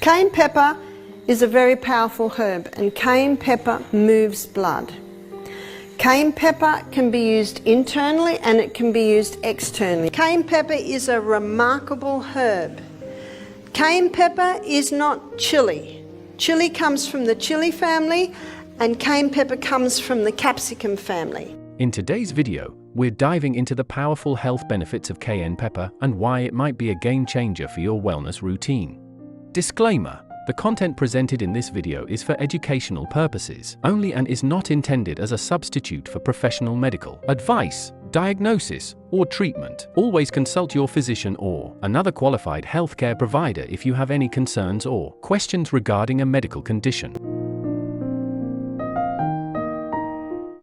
Cayenne pepper is a very powerful herb, and cayenne pepper moves blood. Cayenne pepper can be used internally and it can be used externally. Cayenne pepper is a remarkable herb. Cayenne pepper is not chili. Chili comes from the chili family and cayenne pepper comes from the capsicum family. In today's video, we're diving into the powerful health benefits of cayenne pepper and why it might be a game changer for your wellness routine. Disclaimer: the content presented in this video is for educational purposes only and is not intended as a substitute for professional medical advice, diagnosis, or treatment. Always consult your physician or another qualified healthcare provider if you have any concerns or questions regarding a medical condition.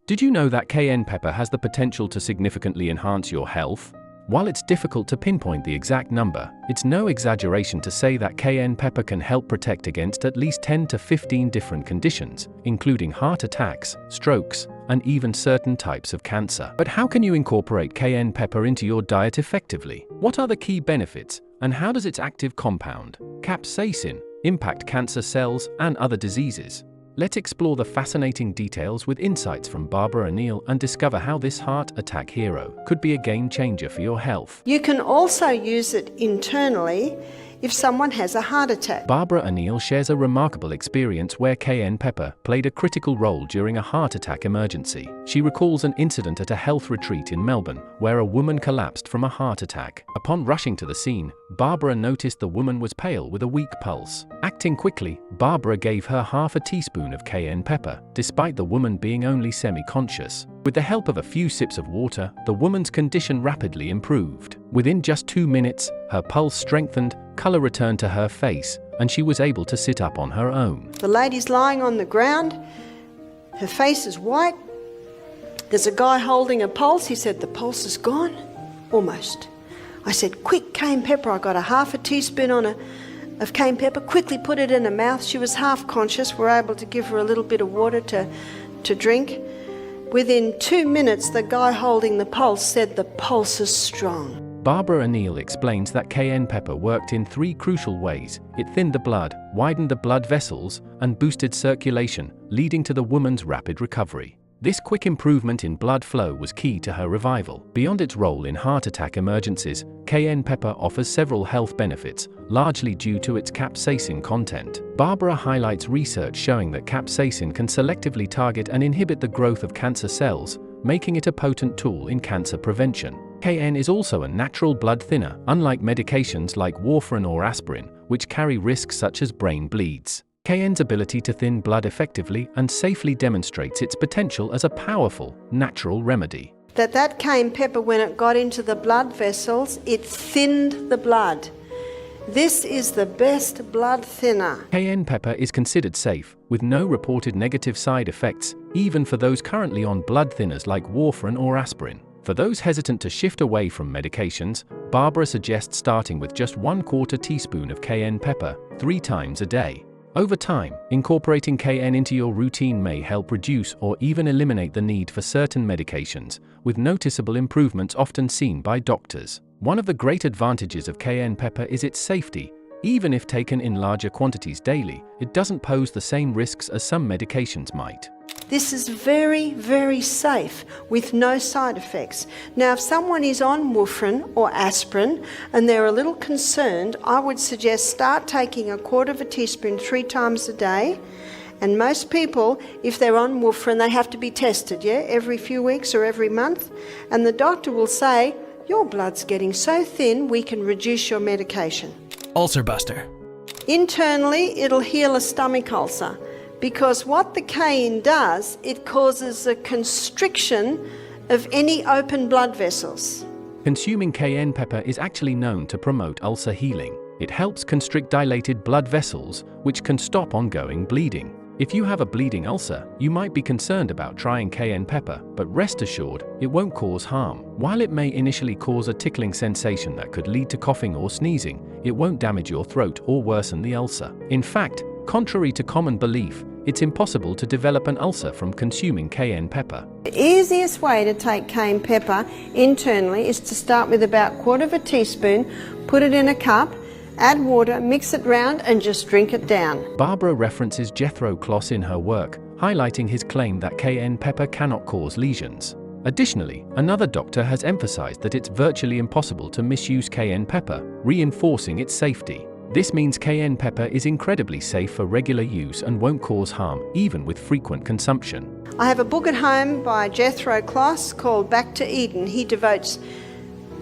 Did you know that cayenne pepper has the potential to significantly enhance your health? While it's difficult to pinpoint the exact number, it's no exaggeration to say that cayenne pepper can help protect against at least 10 to 15 different conditions, including heart attacks, strokes, and even certain types of cancer. But how can you incorporate cayenne pepper into your diet effectively? What are the key benefits, and how does its active compound, capsaicin, impact cancer cells and other diseases? Let's explore the fascinating details with insights from Barbara O'Neill and discover how this heart attack hero could be a game changer for your health. You can also use it internally if someone has a heart attack. Barbara O'Neill shares a remarkable experience where cayenne pepper played a critical role during a heart attack emergency. She recalls an incident at a health retreat in Melbourne where a woman collapsed from a heart attack. Upon rushing to the scene, Barbara noticed the woman was pale with a weak pulse. Acting quickly, Barbara gave her half a teaspoon of cayenne pepper, despite the woman being only semi-conscious. With the help of a few sips of water, the woman's condition rapidly improved. Within just 2 minutes, her pulse strengthened, color returned to her face, and she was able to sit up on her own. The lady's lying on the ground, her face is white. There's a guy holding a pulse. He said, "The pulse is gone." Almost. I said, "Quick, cayenne pepper." I got a half a teaspoon of cayenne pepper, quickly put it in her mouth. She was half conscious. We're able to give her a little bit of water to drink. Within 2 minutes, the guy holding the pulse said, "The pulse is strong." Barbara O'Neill explains that cayenne pepper worked in 3 crucial ways. It thinned the blood, widened the blood vessels, and boosted circulation, leading to the woman's rapid recovery. This quick improvement in blood flow was key to her revival. Beyond its role in heart attack emergencies, cayenne pepper offers several health benefits, largely due to its capsaicin content. Barbara highlights research showing that capsaicin can selectively target and inhibit the growth of cancer cells, making it a potent tool in cancer prevention. Cayenne is also a natural blood thinner, unlike medications like warfarin or aspirin, which carry risks such as brain bleeds. Cayenne's ability to thin blood effectively and safely demonstrates its potential as a powerful, natural remedy. That cayenne pepper, when it got into the blood vessels, it thinned the blood. This is the best blood thinner. Cayenne pepper is considered safe, with no reported negative side effects, even for those currently on blood thinners like warfarin or aspirin. For those hesitant to shift away from medications, Barbara suggests starting with just 1/4 teaspoon of cayenne pepper 3 times a day. Over time, incorporating cayenne into your routine may help reduce or even eliminate the need for certain medications, with noticeable improvements often seen by doctors. One of the great advantages of cayenne pepper is its safety. Even if taken in larger quantities daily, it doesn't pose the same risks as some medications might. This is very, very safe with no side effects. Now, if someone is on warfarin or aspirin and they're a little concerned, I would suggest start taking 1/4 teaspoon 3 times a day. And most people, if they're on warfarin, they have to be tested, every few weeks or every month. And the doctor will say, "Your blood's getting so thin, we can reduce your medication." Ulcer buster. Internally, it'll heal a stomach ulcer. Because what the cayenne does, it causes a constriction of any open blood vessels. Consuming cayenne pepper is actually known to promote ulcer healing. It helps constrict dilated blood vessels, which can stop ongoing bleeding. If you have a bleeding ulcer, you might be concerned about trying cayenne pepper, but rest assured, it won't cause harm. While it may initially cause a tickling sensation that could lead to coughing or sneezing, it won't damage your throat or worsen the ulcer. In fact, contrary to common belief, it's impossible to develop an ulcer from consuming cayenne pepper. The easiest way to take cayenne pepper internally is to start with about 1/4 teaspoon, put it in a cup, Add water, mix it round and just drink it down. Barbara references Jethro Kloss in her work, highlighting his claim that cayenne pepper cannot cause lesions. Additionally, another doctor has emphasized that it's virtually impossible to misuse cayenne pepper, reinforcing its safety. This means cayenne pepper is incredibly safe for regular use and won't cause harm, even with frequent consumption. I have a book at home by Jethro Kloss called Back to Eden. He devotes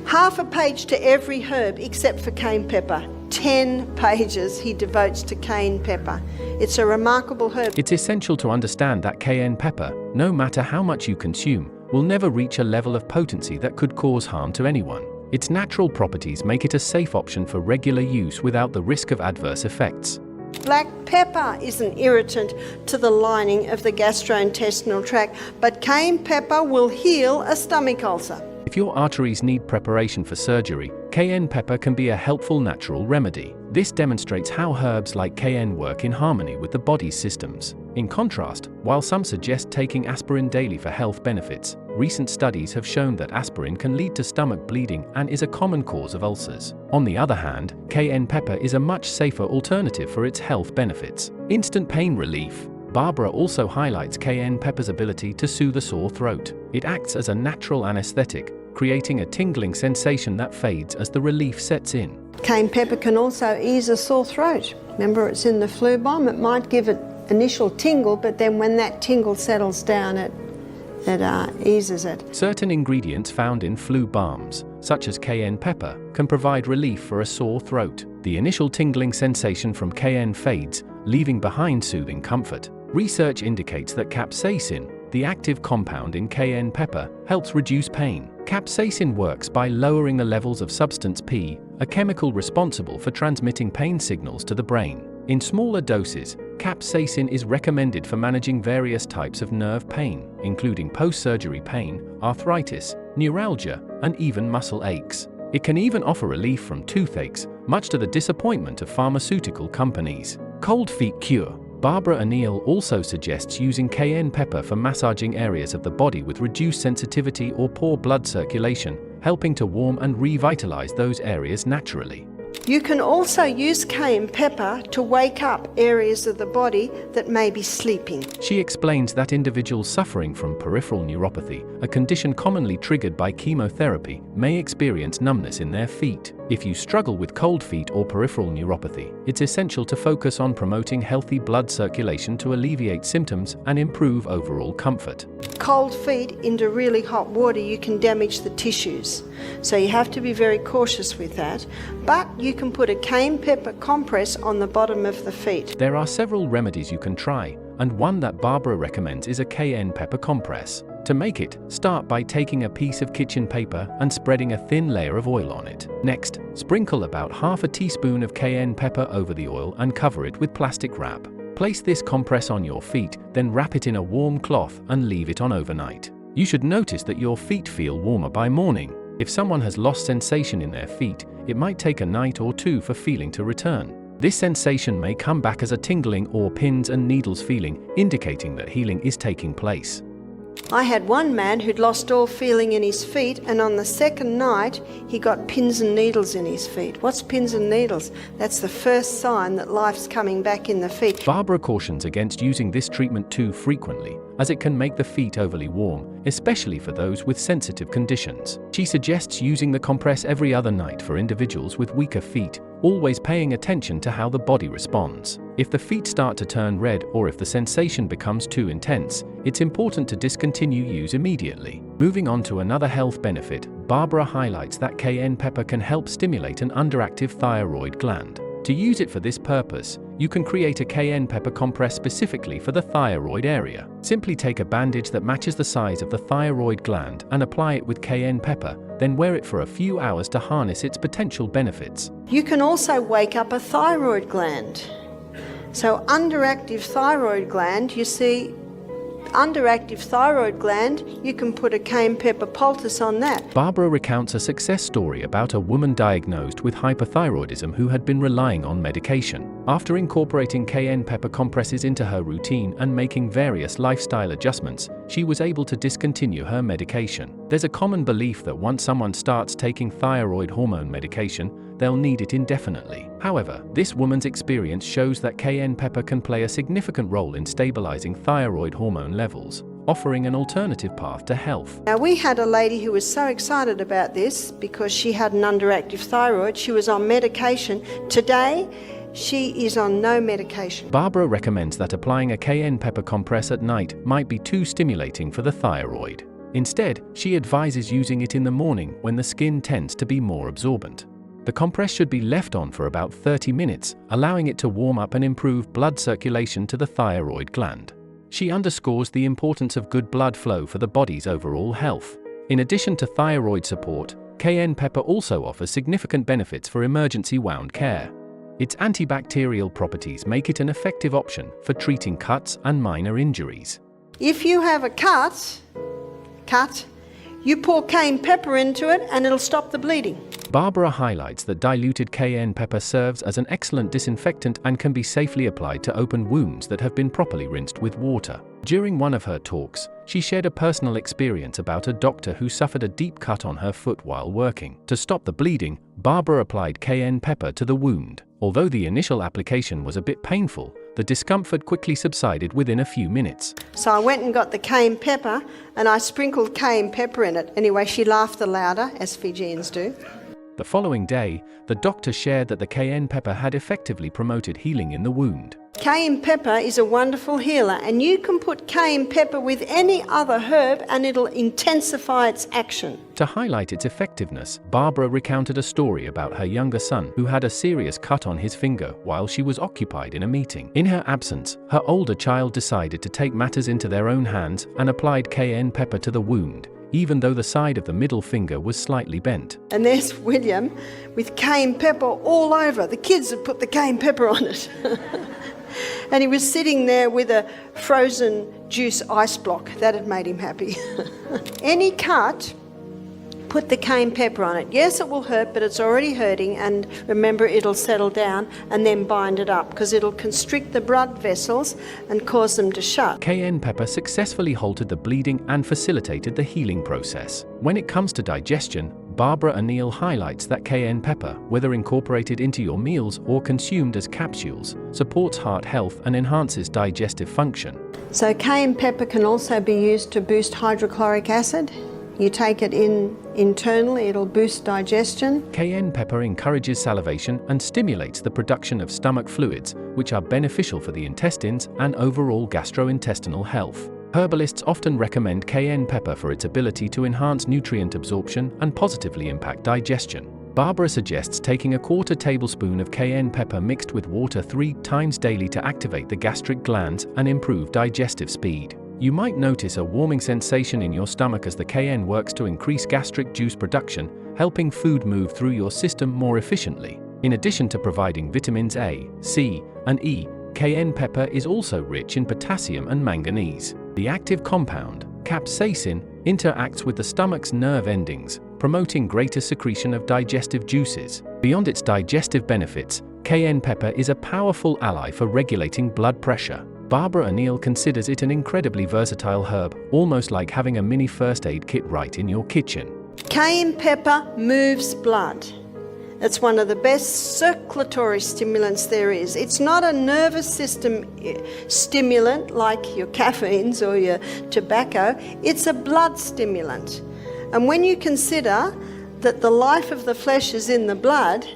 half a page to every herb except for cayenne pepper. 10 pages he devotes to cayenne pepper. It's a remarkable herb. It's essential to understand that cayenne pepper, no matter how much you consume, will never reach a level of potency that could cause harm to anyone. Its natural properties make it a safe option for regular use without the risk of adverse effects. Black pepper is an irritant to the lining of the gastrointestinal tract, but cayenne pepper will heal a stomach ulcer. If your arteries need preparation for surgery, cayenne pepper can be a helpful natural remedy. This demonstrates how herbs like cayenne work in harmony with the body's systems. In contrast, while some suggest taking aspirin daily for health benefits, recent studies have shown that aspirin can lead to stomach bleeding and is a common cause of ulcers. On the other hand, cayenne pepper is a much safer alternative for its health benefits. Instant pain relief. Barbara also highlights cayenne pepper's ability to soothe a sore throat. It acts as a natural anesthetic, creating a tingling sensation that fades as the relief sets in. Cayenne pepper can also ease a sore throat. Remember, it's in the flu bomb. It might give it initial tingle, but then when that tingle settles down, it eases it. Certain ingredients found in flu balms, such as cayenne pepper, can provide relief for a sore throat. The initial tingling sensation from cayenne fades, leaving behind soothing comfort. Research indicates that capsaicin, the active compound in cayenne pepper, helps reduce pain. Capsaicin works by lowering the levels of substance P, a chemical responsible for transmitting pain signals to the brain. In smaller doses, capsaicin is recommended for managing various types of nerve pain, including post-surgery pain, arthritis, neuralgia, and even muscle aches. It can even offer relief from toothaches, much to the disappointment of pharmaceutical companies. Cold feet cure. Barbara O'Neill also suggests using cayenne pepper for massaging areas of the body with reduced sensitivity or poor blood circulation, helping to warm and revitalize those areas naturally. You can also use cayenne pepper to wake up areas of the body that may be sleeping. She explains that individuals suffering from peripheral neuropathy, a condition commonly triggered by chemotherapy, may experience numbness in their feet. If you struggle with cold feet or peripheral neuropathy, it's essential to focus on promoting healthy blood circulation to alleviate symptoms and improve overall comfort. Cold feet into really hot water, you can damage the tissues. So you have to be very cautious with that. But you can put a cayenne pepper compress on the bottom of the feet. There are several remedies you can try, and one that Barbara recommends is a cayenne pepper compress. To make it, start by taking a piece of kitchen paper and spreading a thin layer of oil on it. Next, sprinkle about half a teaspoon of cayenne pepper over the oil and cover it with plastic wrap. Place this compress on your feet, then wrap it in a warm cloth and leave it on overnight. You should notice that your feet feel warmer by morning. If someone has lost sensation in their feet, it might take a night or two for feeling to return. This sensation may come back as a tingling or pins and needles feeling, indicating that healing is taking place. I had one man who'd lost all feeling in his feet, and on the second night he got pins and needles in his feet. What's pins and needles? That's the first sign that life's coming back in the feet. Barbara cautions against using this treatment too frequently, as it can make the feet overly warm, especially for those with sensitive conditions. She suggests using the compress every other night for individuals with weaker feet, always paying attention to how the body responds. If the feet start to turn red or if the sensation becomes too intense, it's important to discontinue use immediately. Moving on to another health benefit, Barbara highlights that cayenne pepper can help stimulate an underactive thyroid gland. To use it for this purpose, you can create a cayenne pepper compress specifically for the thyroid area. Simply take a bandage that matches the size of the thyroid gland and apply it with cayenne pepper, then wear it for a few hours to harness its potential benefits. You can also wake up a thyroid gland. So underactive thyroid gland, you see, underactive thyroid gland, you can put a cayenne pepper poultice on that. Barbara recounts a success story about a woman diagnosed with hyperthyroidism who had been relying on medication. After incorporating cayenne pepper compresses into her routine and making various lifestyle adjustments, she was able to discontinue her medication. There's a common belief that once someone starts taking thyroid hormone medication, they'll need it indefinitely. However, this woman's experience shows that cayenne pepper can play a significant role in stabilizing thyroid hormone levels, offering an alternative path to health. Now, we had a lady who was so excited about this because she had an underactive thyroid. She was on medication. Today, she is on no medication. Barbara recommends that applying a cayenne pepper compress at night might be too stimulating for the thyroid. Instead, she advises using it in the morning when the skin tends to be more absorbent. The compress should be left on for about 30 minutes, allowing it to warm up and improve blood circulation to the thyroid gland. She underscores the importance of good blood flow for the body's overall health. In addition to thyroid support, cayenne pepper also offers significant benefits for emergency wound care. Its antibacterial properties make it an effective option for treating cuts and minor injuries. If you have a cut, you pour cayenne pepper into it and it'll stop the bleeding. Barbara highlights that diluted cayenne pepper serves as an excellent disinfectant and can be safely applied to open wounds that have been properly rinsed with water. During one of her talks, she shared a personal experience about a doctor who suffered a deep cut on her foot while working. To stop the bleeding, Barbara applied cayenne pepper to the wound. Although the initial application was a bit painful, the discomfort quickly subsided within a few minutes. So I went and got the cayenne pepper and I sprinkled cayenne pepper in it. Anyway, she laughed the louder, as Fijians do. The following day, the doctor shared that the cayenne pepper had effectively promoted healing in the wound. Cayenne pepper is a wonderful healer, and you can put cayenne pepper with any other herb and it'll intensify its action. To highlight its effectiveness, Barbara recounted a story about her younger son who had a serious cut on his finger while she was occupied in a meeting. In her absence, her older child decided to take matters into their own hands and applied cayenne pepper to the wound, even though the side of the middle finger was slightly bent. And there's William with cayenne pepper all over. The kids had put the cayenne pepper on it. And he was sitting there with a frozen juice ice block. That had made him happy. Any cut, put the cayenne pepper on it. Yes, it will hurt, but it's already hurting, and remember, it'll settle down, and then bind it up because it'll constrict the blood vessels and cause them to shut. Cayenne pepper successfully halted the bleeding and facilitated the healing process. When it comes to digestion, Barbara O'Neill highlights that cayenne pepper, whether incorporated into your meals or consumed as capsules, supports heart health and enhances digestive function. So cayenne pepper can also be used to boost hydrochloric acid. You take it in internally, it'll boost digestion. Cayenne pepper encourages salivation and stimulates the production of stomach fluids, which are beneficial for the intestines and overall gastrointestinal health. Herbalists often recommend cayenne pepper for its ability to enhance nutrient absorption and positively impact digestion. Barbara suggests taking a 1/4 tablespoon of cayenne pepper mixed with water 3 times daily to activate the gastric glands and improve digestive speed. You might notice a warming sensation in your stomach as the cayenne works to increase gastric juice production, helping food move through your system more efficiently. In addition to providing vitamins A, C, and E, cayenne pepper is also rich in potassium and manganese. The active compound, capsaicin, interacts with the stomach's nerve endings, promoting greater secretion of digestive juices. Beyond its digestive benefits, cayenne pepper is a powerful ally for regulating blood pressure. Barbara O'Neill considers it an incredibly versatile herb, almost like having a mini first aid kit right in your kitchen. Cayenne pepper moves blood. It's one of the best circulatory stimulants there is. It's not a nervous system stimulant like your caffeines or your tobacco. It's a blood stimulant. And when you consider that the life of the flesh is in the blood,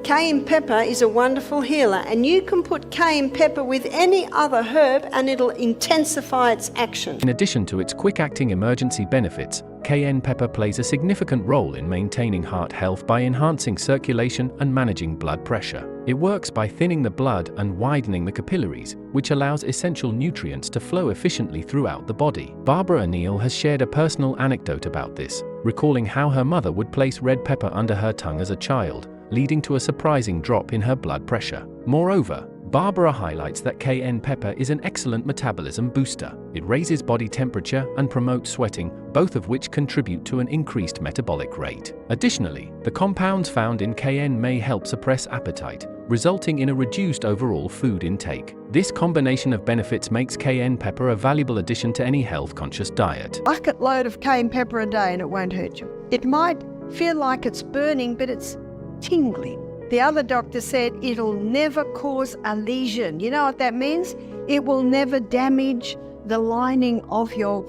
cayenne pepper is a wonderful healer, and you can put cayenne pepper with any other herb and it'll intensify its action. In addition to its quick-acting emergency benefits, cayenne pepper plays a significant role in maintaining heart health by enhancing circulation and managing blood pressure. It works by thinning the blood and widening the capillaries, which allows essential nutrients to flow efficiently throughout the body. Barbara O'Neill has shared a personal anecdote about this, recalling how her mother would place red pepper under her tongue as a child, leading to a surprising drop in her blood pressure. Moreover, Barbara highlights that cayenne pepper is an excellent metabolism booster. It raises body temperature and promotes sweating, both of which contribute to an increased metabolic rate. Additionally, the compounds found in cayenne may help suppress appetite, resulting in a reduced overall food intake. This combination of benefits makes cayenne pepper a valuable addition to any health-conscious diet. Bucket load of cayenne pepper a day and it won't hurt you. It might feel like it's burning, but it's tingling. The other doctor said it'll never cause a lesion. You know what that means? It will never damage the lining of your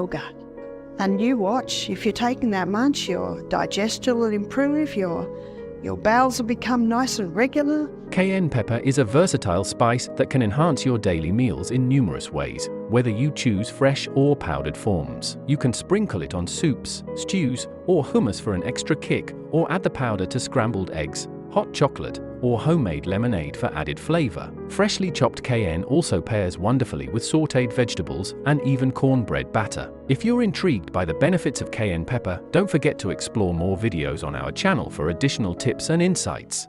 gut. And you watch, if you're taking that much, your digestion will improve, your bowels will become nice and regular. Cayenne pepper is a versatile spice that can enhance your daily meals in numerous ways, whether you choose fresh or powdered forms. You can sprinkle it on soups, stews, or hummus for an extra kick, or add the powder to scrambled eggs, hot chocolate, or homemade lemonade for added flavor. Freshly chopped cayenne also pairs wonderfully with sautéed vegetables and even cornbread batter. If you're intrigued by the benefits of cayenne pepper, don't forget to explore more videos on our channel for additional tips and insights.